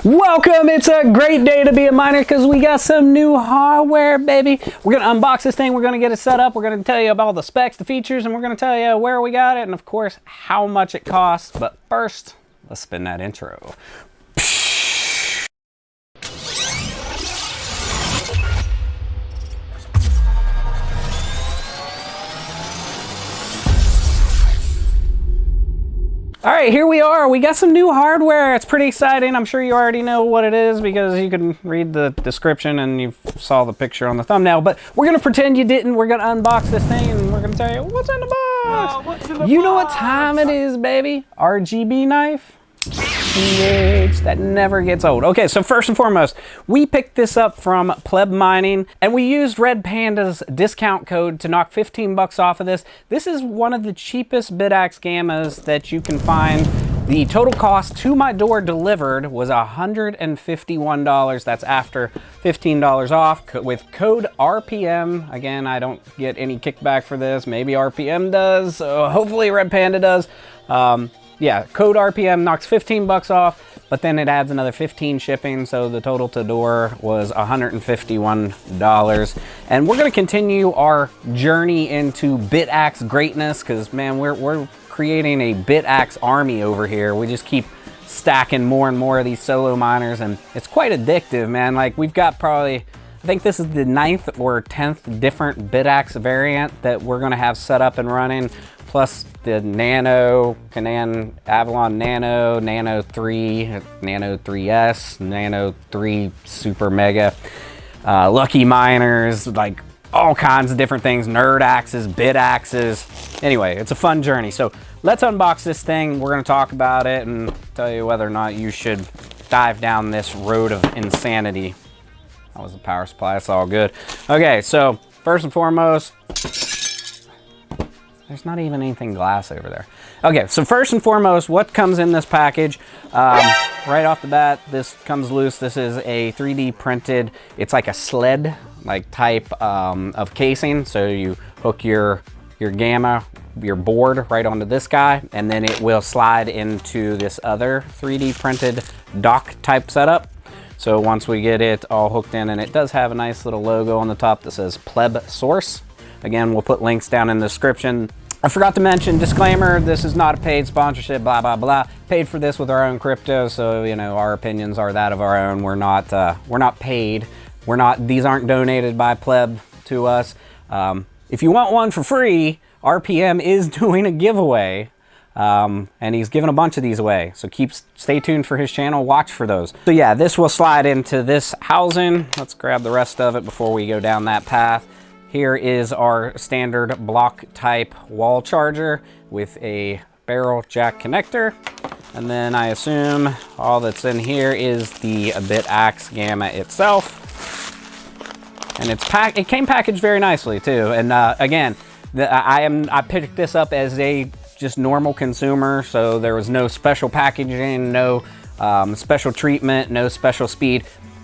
Welcome! It's a great day to be a miner because we got some new hardware, baby. We're going to unbox this thing, we're going to get it set up, we're going to tell you about all the specs, the features, and we're going to tell you where we got it and of course how much it costs. But first, let's spin that intro. All right, here we are. We got some new hardware. It's pretty exciting. I'm sure you already know what it is because you can read the description and you saw the picture on the thumbnail. But we're going to pretend you didn't. We're going to unbox this thing and we're going to tell you what's in the box. What's in the you box? know what time it is, baby? RGB knife. That never gets old. Okay, so first and foremost, we picked this up from Pleb Mining and we used Red Panda's discount code to knock 15 bucks off of this. This is one of the cheapest Bitaxe Gammas that you can find. The total cost to my door delivered was $151. That's after $15 off with code RPM. Again, I don't get any kickback for this. Maybe RPM does. So hopefully Red Panda does. Yeah, code RPM knocks 15 bucks off, but then it adds another 15 shipping, so the total to door was $151. And we're gonna continue our journey into Bitaxe greatness, because man, we're creating a Bitaxe army over here. We just keep stacking more and more of these solo miners, and it's quite addictive, man. Like, we've got probably, I think this is the 9th or 10th different Bitaxe variant that we're gonna have set up and running, plus the Nano, Canon Avalon Nano, Nano 3, Nano 3S, Nano 3 Super Mega, Lucky Miners, like all kinds of different things, Nerd Axes, Bitaxes. Anyway, it's a fun journey. So let's unbox this thing. We're gonna talk about it and tell you whether or not you should dive down this road of insanity. That was the power supply, it's all good. Okay, so first and foremost, there's not even anything glass over there. Okay, so first and foremost, what comes in this package? Right off the bat, this comes loose. This is a 3D printed, it's like a sled like type of casing. So you hook your Gamma, your board right onto this guy, and then it will slide into this other 3D printed dock type setup. So once we get it all hooked in, and it does have a nice little logo on the top that says Plebsource. Again, we'll put links down in the description. I forgot to mention, disclaimer, this is not a paid sponsorship, blah, blah, blah. Paid for this with our own crypto, so, you know, our opinions are that of our own. We're not paid. These aren't donated by Pleb to us. If you want one for free, RPM is doing a giveaway, and he's giving a bunch of these away. So stay tuned for his channel, watch for those. So yeah, this will slide into this housing. Let's grab the rest of it before we go down that path. Here is our standard block type wall charger with a barrel jack connector. And then I assume all that's in here is the Bitaxe Gamma itself. And it came packaged very nicely too. And again, I picked this up as a just normal consumer, so there was no special packaging, no special treatment, no special speed.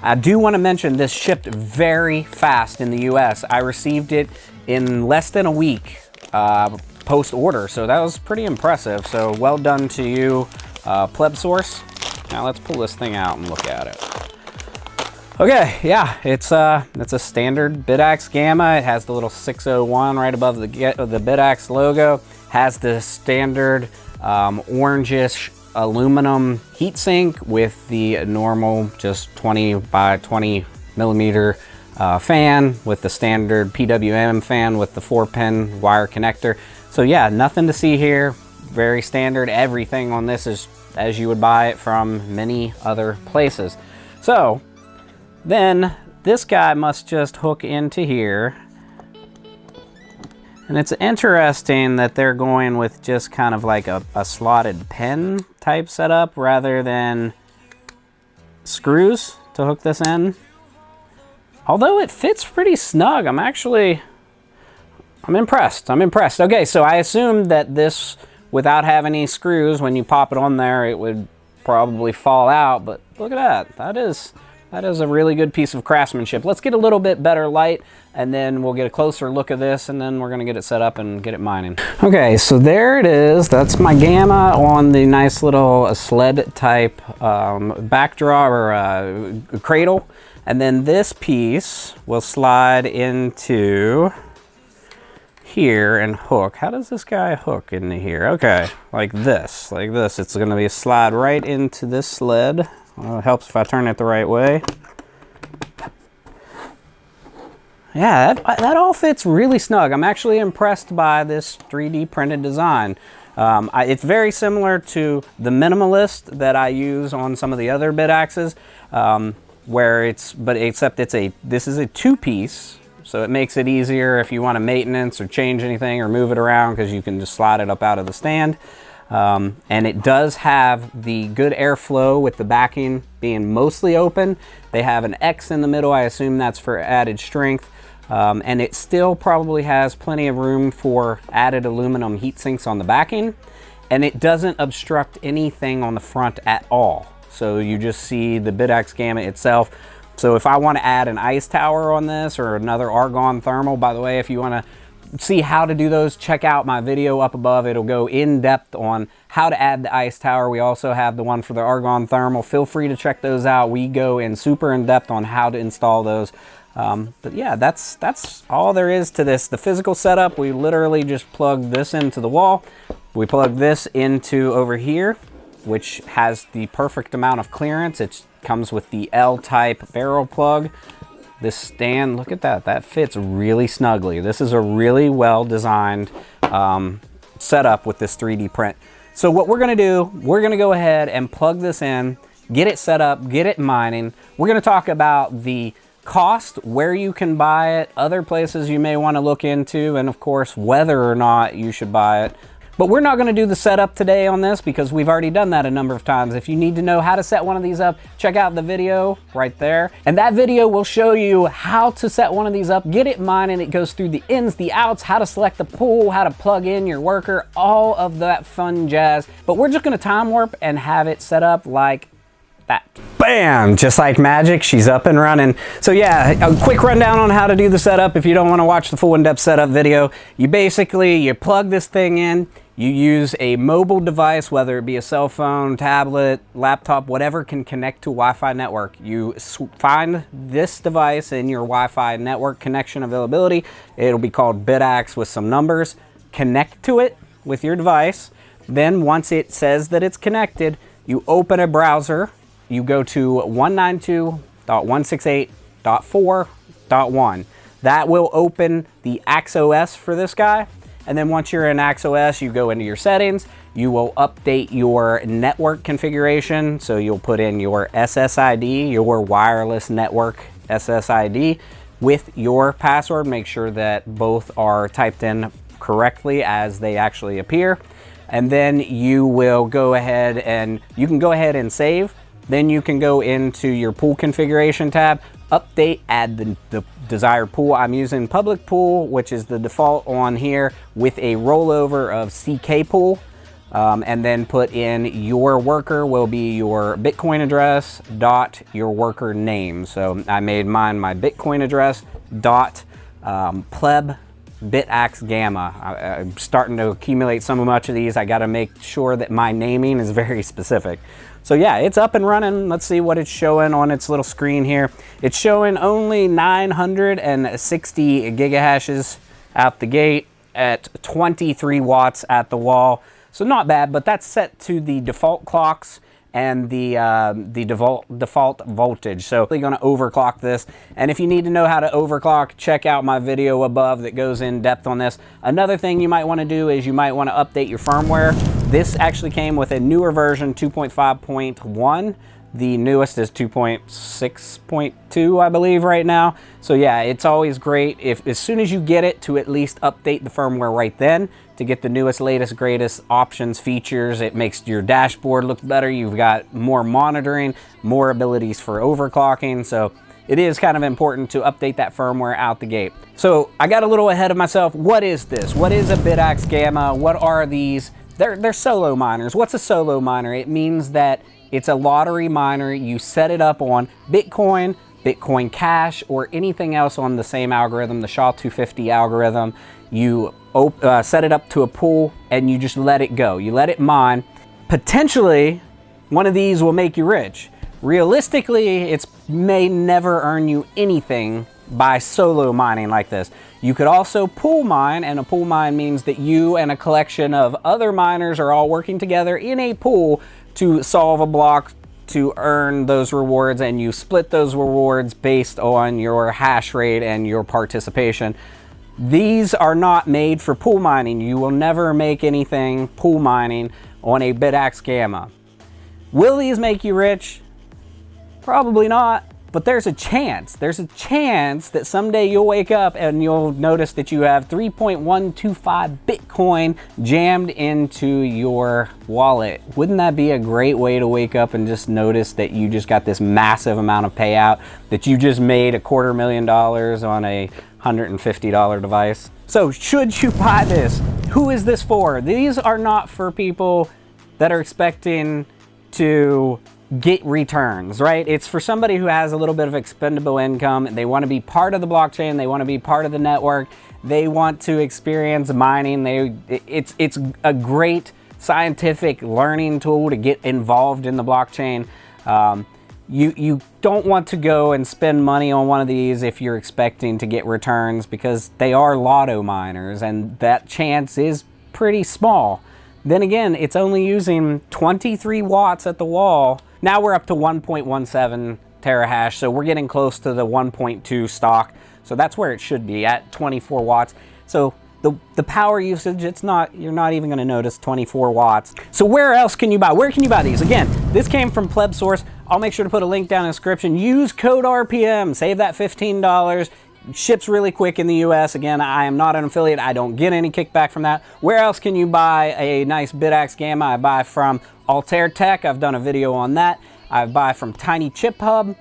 I do want to mention this shipped very fast in the US. I received it in less than a week post-order, so that was pretty impressive. So well done to you, Plebsource. Now let's pull this thing out and look at it. Okay, yeah, it's a standard Bitaxe Gamma. It has the little 601 right above the Bitaxe logo. Has the standard orangish aluminum heatsink with the normal just 20 by 20 millimeter fan with the standard PWM fan with the 4-pin wire connector. So yeah, nothing to see here. Very standard. Everything on this is as you would buy it from many other places. So then this guy must just hook into here. And it's interesting that they're going with just kind of like a slotted pen type setup rather than screws to hook this in. Although it fits pretty snug, I'm impressed. Okay, so I assumed that this, without having any screws, when you pop it on there, it would probably fall out, but look at that. that is a really good piece of craftsmanship. Let's get a little bit better light, and then we'll get a closer look at this, and then we're gonna get it set up and get it mining. Okay, so there it is. That's my Gamma on the nice little sled type backdraw or cradle. And then this piece will slide into here and hook. How does this guy hook into here? Okay, like this, like this. It's gonna be a slide right into this sled. Well, it helps if I turn it the right way. Yeah, that all fits really snug. I'm actually impressed by this 3D printed design. It's very similar to the Minimalist that I use on some of the other Bitaxes, except this is a two-piece, so it makes it easier if you want to maintenance or change anything or move it around, because you can just slide it up out of the stand. And it does have the good airflow with the backing being mostly open. They have an X in the middle. I assume that's for added strength. And it still probably has plenty of room for added aluminum heat sinks on the backing. And it doesn't obstruct anything on the front at all. So you just see the Bitaxe Gamma itself. So if I want to add an ice tower on this or another Argon thermal, by the way, if you want to see how to do those, check out my video up above. It'll go in depth on how to add the ice tower. We also have the one for the Argon thermal. Feel free to check those out. We go in super in depth on how to install those. But yeah, that's all there is to this. The physical setup, we literally just plug this into the wall. We plug this into over here, which has the perfect amount of clearance. It comes with the L-type barrel plug. This stand, look at that, that fits really snugly. This is a really well-designed setup with this 3D print. So what we're gonna do, we're gonna go ahead and plug this in, get it set up, get it mining. We're gonna talk about the cost, where you can buy it, other places you may wanna look into, and of course, whether or not you should buy it. But we're not gonna do the setup today on this because we've already done that a number of times. If you need to know how to set one of these up, check out the video right there. And that video will show you how to set one of these up, get it mining. It goes through the ins, the outs, how to select the pool, how to plug in your worker, all of that fun jazz. But we're just gonna time warp and have it set up like that. Bam! Just like magic, she's up and running. So yeah, a quick rundown on how to do the setup if you don't want to watch the full in-depth setup video. You plug this thing in, you use a mobile device, whether it be a cell phone, tablet, laptop, whatever can connect to Wi-Fi network. You find this device in your Wi-Fi network connection availability. It'll be called Bitaxe with some numbers. Connect to it with your device. Then once it says that it's connected, you open a browser. You go to 192.168.4.1. That will open the AxeOS for this guy. And then once you're in AxeOS, you go into your settings. You will update your network configuration. So you'll put in your SSID, your wireless network SSID with your password. Make sure that both are typed in correctly as they actually appear. And then you will go ahead and you can go ahead and save. Then you can go into your pool configuration tab, update, add the desired pool. I'm using public pool, which is the default on here, with a rollover of CK pool. And then put in your worker will be your Bitcoin address dot your worker name. So I made mine my Bitcoin address dot pleb Bitaxe Gamma. I'm starting to accumulate so much of these. I got to make sure that my naming is very specific. So yeah, it's up and running. Let's see what it's showing on its little screen here. It's showing only 960 gigahashes out the gate at 23 watts at the wall. So not bad, but that's set to the default clocks and the default voltage. So we're gonna overclock this. And if you need to know how to overclock, check out my video above that goes in depth on this. Another thing you might wanna do is you might wanna update your firmware. This actually came with a newer version, 2.5.1. The newest is 2.6.2, I believe, right now. So yeah, it's always great if as soon as you get it to at least update the firmware right then to get the newest, latest, greatest options, features. It makes your dashboard look better. You've got more monitoring, more abilities for overclocking. So it is kind of important to update that firmware out the gate. So I got a little ahead of myself. What is this? What is a Bitaxe Gamma? What are these? They're solo miners. What's a solo miner? It means that It's a lottery miner. You set it up on Bitcoin, Bitcoin Cash, or anything else on the same algorithm, the SHA-250 algorithm. You set it up to a pool and you just let it go. You let it mine. Potentially, one of these will make you rich. Realistically, it may never earn you anything by solo mining like this. You could also pool mine, and a pool mine means that you and a collection of other miners are all working together in a pool to solve a block to earn those rewards, and you split those rewards based on your hash rate and your participation. These are not made for pool mining. You will never make anything pool mining on a Bitaxe Gamma. Will these make you rich? Probably not, but there's a chance. There's a chance that someday you'll wake up and you'll notice that you have 3.125 Bitcoin jammed into your wallet. Wouldn't that be a great way to wake up and just notice that you just got this massive amount of payout, that you just made $250,000 on a $150 device? So should you buy this? Who is this for? These are not for people that are expecting to get returns, right? It's for somebody who has a little bit of expendable income. They want to be part of the blockchain. They want to be part of the network. They want to experience mining. It's a great scientific learning tool to get involved in the blockchain. You don't want to go and spend money on one of these if you're expecting to get returns, because they are lotto miners and that chance is pretty small. Then again, it's only using 23 watts at the wall. Now we're up to 1.17 terahash, so we're getting close to the 1.2 stock. So that's where it should be, at 24 watts. So the power usage, you're not even gonna notice 24 watts. So where else can you buy? Where can you buy these? Again, this came from Plebsource. I'll make sure to put a link down in the description. Use code RPM, save that $15. Ships really quick in the US. Again, I am not an affiliate. I don't get any kickback from that. Where else can you buy a nice Bitaxe Gamma? I buy from Altair Tech. I've done a video on that. I buy from Tiny Chip Hub.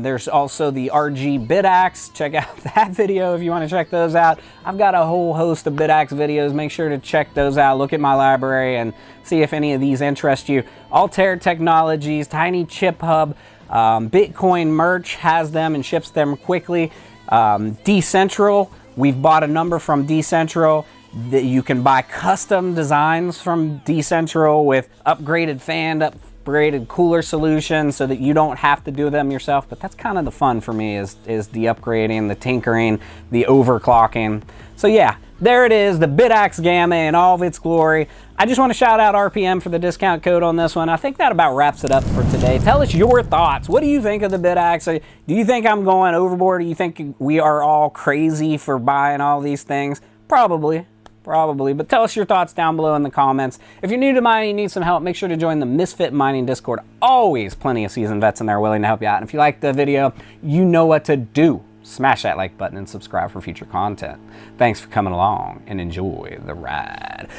There's also the RGBitaxe. Check out that video if you want to check those out. I've got a whole host of Bitaxe videos. Make sure to check those out. Look at my library and see if any of these interest you. Altair Technologies, Tiny Chip Hub, Bitcoin Merch has them and ships them quickly. Decentral, we've bought a number from Decentral. That you can buy custom designs from Decentral with upgraded fan, upgraded cooler solutions, so that you don't have to do them yourself. But that's kind of the fun for me, is the upgrading, the tinkering, the overclocking. So yeah, there it is, the Bitaxe Gamma in all of its glory. I just want to shout out RPM for the discount code on this one. I think that about wraps it up for today. Tell us your thoughts. What do you think of the Bitaxe? Do you think I'm going overboard? Do you think we are all crazy for buying all these things? Probably, but tell us your thoughts down below in the comments. If you're new to mining, you need some help, make sure to join the Misfit Mining Discord. Always plenty of seasoned vets in there willing to help you out. And if you like the video, you know what to do. Smash that like button and subscribe for future content. Thanks for coming along and enjoy the ride.